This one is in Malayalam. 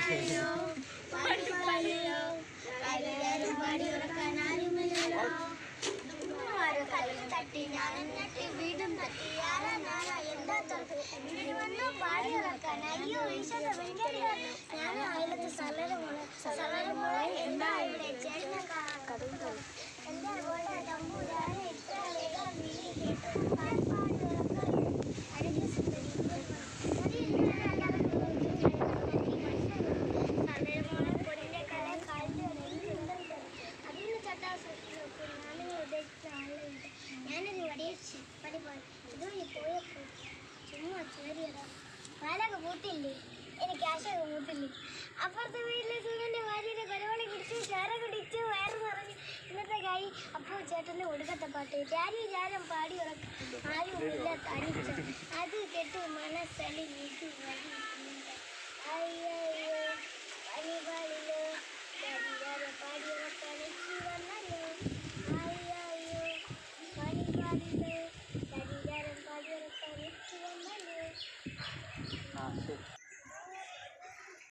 പാടിപ്പാടിലോ പാടിപ്പാടിലോ കരകരും പാടിയുറക്കാൻ ആരുമില്ലല്ലോ തട്ടി ഞാനും ഞെട്ടി വീടും തട്ടി ആരാ നാരാ എന്താ തൊട്ട് ഇങ്ങനെ വന്നു പാടിയുറക്കാൻ അയ്യോ ഈശ്വര വെങ്കടി ഞാൻ അയലത്ത് സലരമോളെ എന്താ ഇവിടെ ചേട്ടന എന്താ പോലെ തമ്പൂരാനെ ഇത്ര വേഗം വിളി കേട്ടു പാടിയുറക്കാൻ അഴകിയ സുന്ദരി സലരമോളെ പൊടിന്റെ കല കാലിന്റെ അതിന് ചട്ടാ ഞാനൊരു വടിയടിച്ച് പടിപ്പാടി ഇതുവഴി പോയപ്പോൾ ചുമ്മാ ചേറിയതാ പാലൊക്കെ പൂത്തില്ലേ എനിക്ക് ക്യാഷൊക്കെ പൂത്തില്ലേ അപ്പുറത്തെ വീട്ടിലെ സുഖൻ്റെ ഭാര്യയുടെ കൊലവളി കുടിച്ച് ചോര കുടിച്ച് വയറ് നിറഞ്ഞ് ഇന്നത്തെ കൈ അപ്പോൾ ചേട്ടൻ്റെ ഒടുക്കത്തെ പാട്ട് ചാരി ചാരം പാടി ഉറക്കം ആരും ഇല്ല തനിച്ച് അത് കേട്ട് മനസ്സളി നീട്ടി വഴി അയ്യോ പണിപാടിലോ പാടി ഉറക്കാൻ വന്നല്ലോ ശരീരം പാടിയുറക്കാൻ വന്നല്ലോ